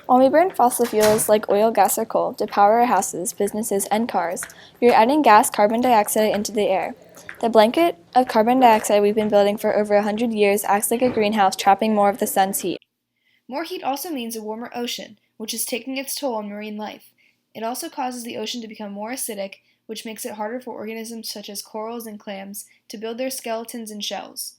When we burn fossil fuels like oil, gas, or coal to power our houses, businesses, and cars, we are adding gas carbon dioxide into the air. The blanket of carbon dioxide we've been building for over 100 years acts like a greenhouse, trapping more of the sun's heat. More heat also means a warmer ocean, which is taking its toll on marine life. It also causes the ocean to become more acidic, which makes it harder for organisms such as corals and clams to build their skeletons and shells.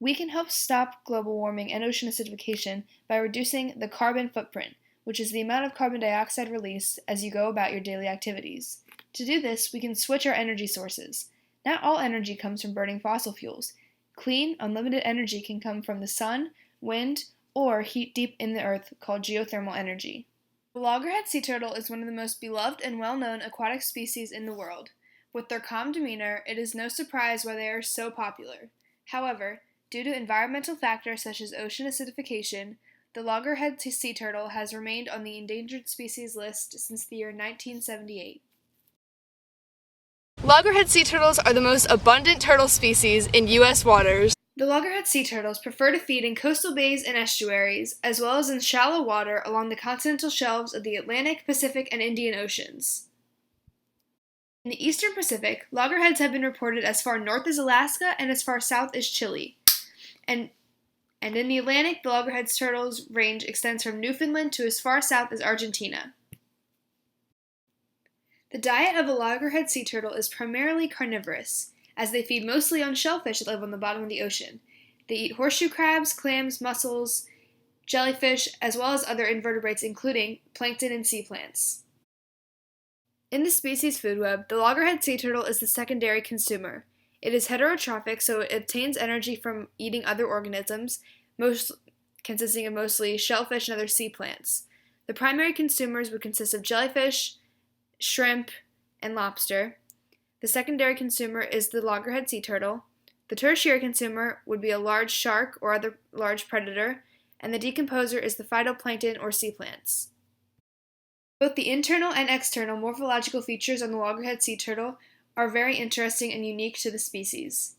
We can help stop global warming and ocean acidification by reducing the carbon footprint, which is the amount of carbon dioxide released as you go about your daily activities. To do this, we can switch our energy sources. Not all energy comes from burning fossil fuels. Clean, unlimited energy can come from the sun, wind, or heat deep in the earth called geothermal energy. The loggerhead sea turtle is one of the most beloved and well-known aquatic species in the world. With their calm demeanor, it is no surprise why they are so popular. However, due to environmental factors such as ocean acidification, the loggerhead sea turtle has remained on the endangered species list since the year 1978. Loggerhead sea turtles are the most abundant turtle species in U.S. waters. The loggerhead sea turtles prefer to feed in coastal bays and estuaries, as well as in shallow water along the continental shelves of the Atlantic, Pacific, and Indian Oceans. In the eastern Pacific, loggerheads have been reported as far north as Alaska and as far south as Chile. And in the Atlantic, the loggerhead turtle's range extends from Newfoundland to as far south as Argentina. The diet of a loggerhead sea turtle is primarily carnivorous, as they feed mostly on shellfish that live on the bottom of the ocean. They eat horseshoe crabs, clams, mussels, jellyfish, as well as other invertebrates including plankton and sea plants. In the species food web, the loggerhead sea turtle is the secondary consumer. It is heterotrophic, so it obtains energy from eating other organisms, consisting of mostly shellfish and other sea plants. The primary consumers would consist of jellyfish, shrimp, and lobster. The secondary consumer is the loggerhead sea turtle. The tertiary consumer would be a large shark or other large predator, and the decomposer is the phytoplankton or sea plants. Both the internal and external morphological features on the loggerhead sea turtle are very interesting and unique to the species.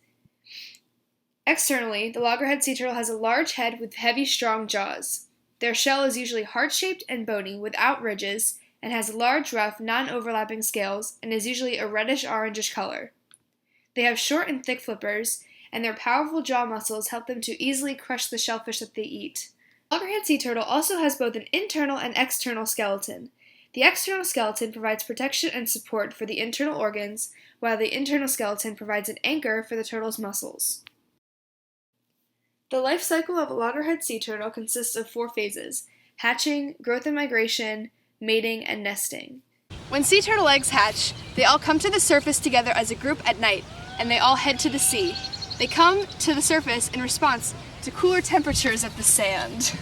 Externally, the loggerhead sea turtle has a large head with heavy, strong jaws. Their shell is usually heart-shaped and bony without ridges and has large, rough, non-overlapping scales and is usually a reddish-orangish color. They have short and thick flippers, and their powerful jaw muscles help them to easily crush the shellfish that they eat. The loggerhead sea turtle also has both an internal and external skeleton. The external skeleton provides protection and support for the internal organs, while the internal skeleton provides an anchor for the turtle's muscles. The life cycle of a loggerhead sea turtle consists of 4 phases: hatching, growth and migration, mating, and nesting. When sea turtle eggs hatch, they all come to the surface together as a group at night, and they all head to the sea. They come to the surface in response to cooler temperatures of the sand.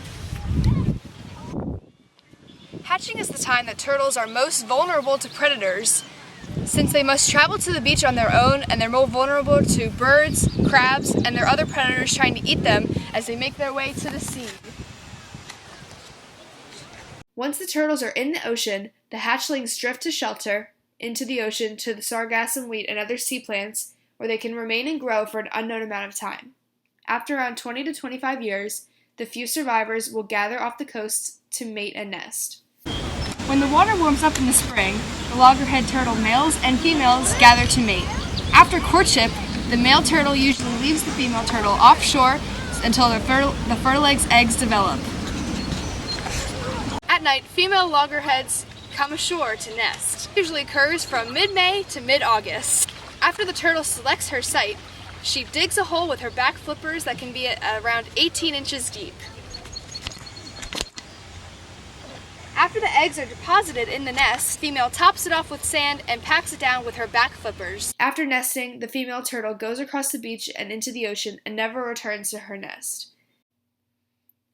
Hatching is the time that turtles are most vulnerable to predators, since they must travel to the beach on their own and they're more vulnerable to birds, crabs, and their other predators trying to eat them as they make their way to the sea. Once the turtles are in the ocean, the hatchlings drift to shelter into the ocean to the sargassum weed and other sea plants, where they can remain and grow for an unknown amount of time. After around 20 to 25 years, the few survivors will gather off the coast to mate and nest. When the water warms up in the spring, the loggerhead turtle males and females gather to mate. After courtship, the male turtle usually leaves the female turtle offshore until the fertile eggs develop. At night, female loggerheads come ashore to nest. It usually occurs from mid-May to mid-August. After the turtle selects her site, she digs a hole with her back flippers that can be around 18 inches deep. After the eggs are deposited in the nest, the female tops it off with sand and packs it down with her back flippers. After nesting, the female turtle goes across the beach and into the ocean and never returns to her nest.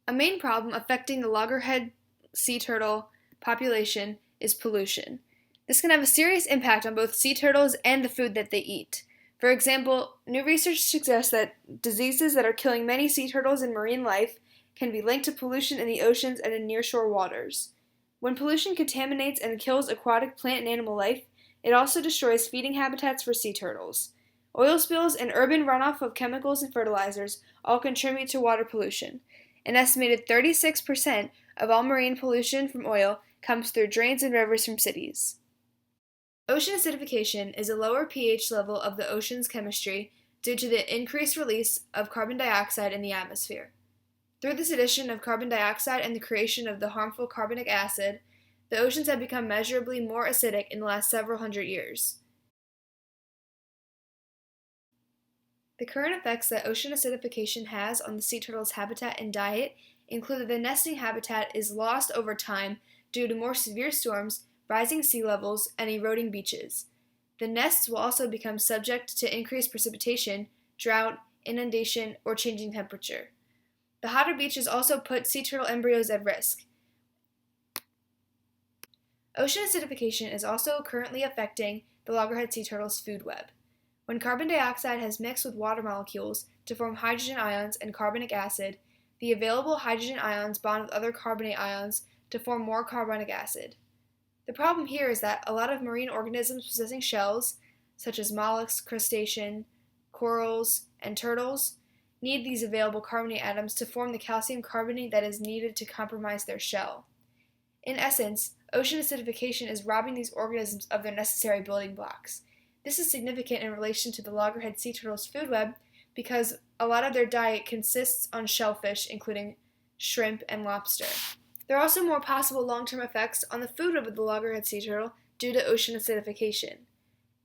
A main problem affecting the loggerhead sea turtle population is pollution. This can have a serious impact on both sea turtles and the food that they eat. For example, new research suggests that diseases that are killing many sea turtles and marine life can be linked to pollution in the oceans and in nearshore waters. When pollution contaminates and kills aquatic plant and animal life, it also destroys feeding habitats for sea turtles. Oil spills and urban runoff of chemicals and fertilizers all contribute to water pollution. An estimated 36% of all marine pollution from oil comes through drains and rivers from cities. Ocean acidification is a lower pH level of the ocean's chemistry due to the increased release of carbon dioxide in the atmosphere. Through this addition of carbon dioxide and the creation of the harmful carbonic acid, the oceans have become measurably more acidic in the last several hundred years. The current effects that ocean acidification has on the sea turtle's habitat and diet include that the nesting habitat is lost over time due to more severe storms, rising sea levels, and eroding beaches. The nests will also become subject to increased precipitation, drought, inundation, or changing temperature. The hotter beaches also put sea turtle embryos at risk. Ocean acidification is also currently affecting the loggerhead sea turtle's food web. When carbon dioxide has mixed with water molecules to form hydrogen ions and carbonic acid, the available hydrogen ions bond with other carbonate ions to form more carbonic acid. The problem here is that a lot of marine organisms possessing shells, such as mollusks, crustaceans, corals, and turtles, need these available carbonate atoms to form the calcium carbonate that is needed to compromise their shell. In essence, ocean acidification is robbing these organisms of their necessary building blocks. This is significant in relation to the loggerhead sea turtle's food web because a lot of their diet consists on shellfish, including shrimp and lobster. There are also more possible long-term effects on the food web of the loggerhead sea turtle due to ocean acidification.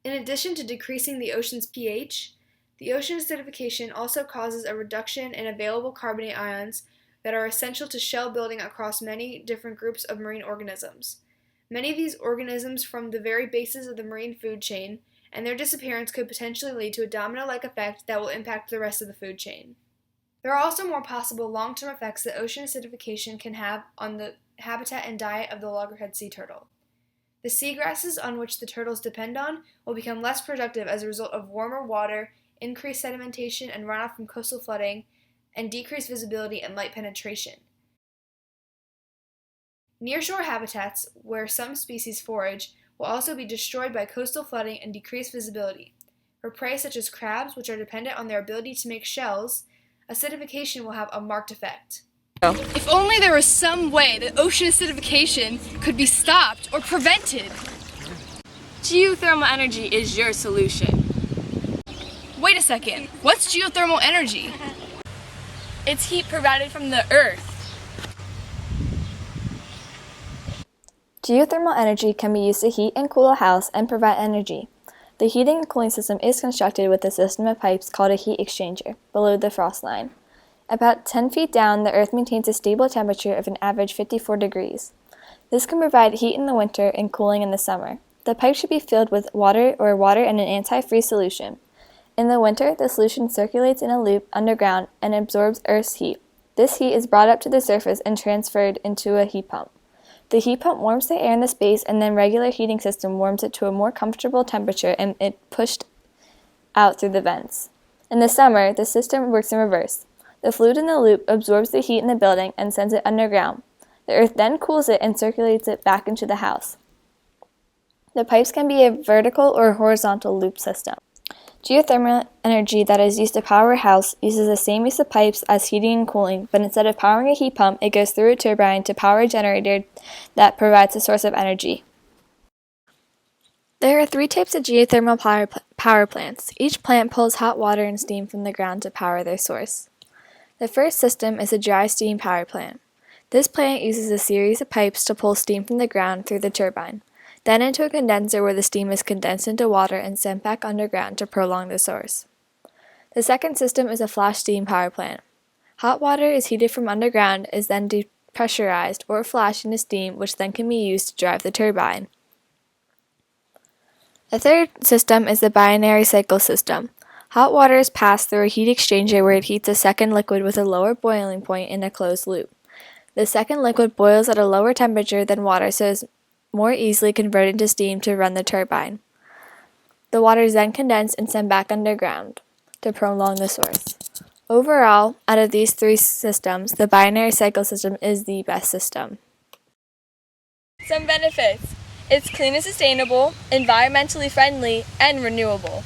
In addition to decreasing the ocean's pH, the ocean acidification also causes a reduction in available carbonate ions that are essential to shell building across many different groups of marine organisms. Many of these organisms form the very basis of the marine food chain, and their disappearance could potentially lead to a domino-like effect that will impact the rest of the food chain. There are also more possible long-term effects that ocean acidification can have on the habitat and diet of the loggerhead sea turtle. The seagrasses on which the turtles depend on will become less productive as a result of warmer water, increased sedimentation and runoff from coastal flooding, and decreased visibility and light penetration. Nearshore habitats, where some species forage, will also be destroyed by coastal flooding and decreased visibility. For prey such as crabs, which are dependent on their ability to make shells, acidification will have a marked effect. If only there was some way that ocean acidification could be stopped or prevented. Geothermal energy is your solution. Wait a second, what's geothermal energy? It's heat provided from the earth. Geothermal energy can be used to heat and cool a house and provide energy. The heating and cooling system is constructed with a system of pipes called a heat exchanger below the frost line. About 10 feet down, the earth maintains a stable temperature of an average 54 degrees. This can provide heat in the winter and cooling in the summer. The pipe should be filled with water and an anti-freeze solution. In the winter, the solution circulates in a loop underground and absorbs Earth's heat. This heat is brought up to the surface and transferred into a heat pump. The heat pump warms the air in the space, and then regular heating system warms it to a more comfortable temperature and it pushed out through the vents. In the summer, the system works in reverse. The fluid in the loop absorbs the heat in the building and sends it underground. The earth then cools it and circulates it back into the house. The pipes can be a vertical or horizontal loop system. Geothermal energy that is used to power a house uses the same use of pipes as heating and cooling, but instead of powering a heat pump, it goes through a turbine to power a generator that provides a source of energy. There are 3 types of geothermal power plants. Each plant pulls hot water and steam from the ground to power their source. The first system is a dry steam power plant. This plant uses a series of pipes to pull steam from the ground through the turbine, then into a condenser where the steam is condensed into water and sent back underground to prolong the source. The second system is a flash steam power plant. Hot water is heated from underground, is then depressurized or flashed into steam, which then can be used to drive the turbine. The third system is the binary cycle system. Hot water is passed through a heat exchanger where it heats a second liquid with a lower boiling point in a closed loop. The second liquid boils at a lower temperature than water, so is more easily converted to steam to run the turbine. The water is then condensed and sent back underground to prolong the source. Overall, out of these 3 systems, the binary cycle system is the best system. Some benefits. It's clean and sustainable, environmentally friendly, and renewable.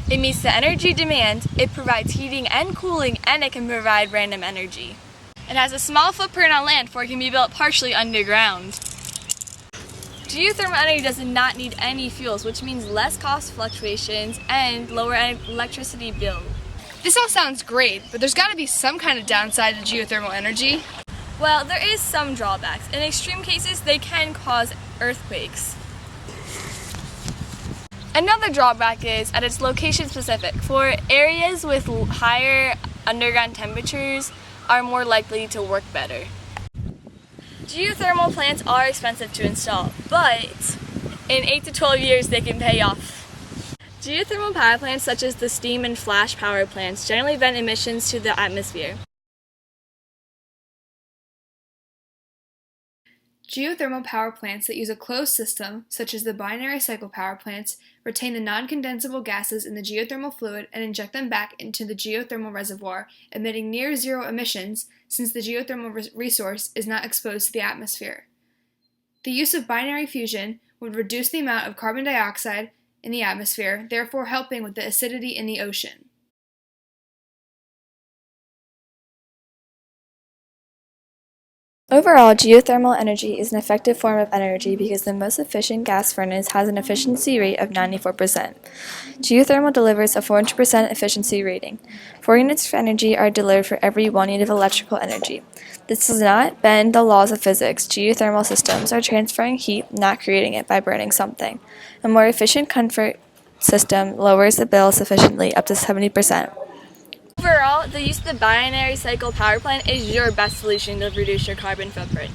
It meets the energy demand, it provides heating and cooling, and it can provide random energy. It has a small footprint on land, for it can be built partially underground. Geothermal energy does not need any fuels, which means less cost fluctuations and lower electricity bill. This all sounds great, but there's got to be some kind of downside to geothermal energy. Well, there is some drawbacks. In extreme cases, they can cause earthquakes. Another drawback is that it's location specific. For areas with higher underground temperatures are more likely to work better. Geothermal plants are expensive to install, but in 8 to 12 years they can pay off. Geothermal power plants such as the steam and flash power plants generally vent emissions to the atmosphere. Geothermal power plants that use a closed system, such as the binary cycle power plants, retain the non-condensable gases in the geothermal fluid and inject them back into the geothermal reservoir, emitting near-zero emissions since the geothermal resource is not exposed to the atmosphere. The use of binary fusion would reduce the amount of carbon dioxide in the atmosphere, therefore helping with the acidity in the ocean. Overall, geothermal energy is an effective form of energy because the most efficient gas furnace has an efficiency rate of 94%. Geothermal delivers a 400% efficiency rating. 4 units of energy are delivered for every 1 unit of electrical energy. This does not bend the laws of physics. Geothermal systems are transferring heat, not creating it by burning something. A more efficient comfort system lowers the bill sufficiently, up to 70%. Overall, the use of the binary cycle power plant is your best solution to reduce your carbon footprint.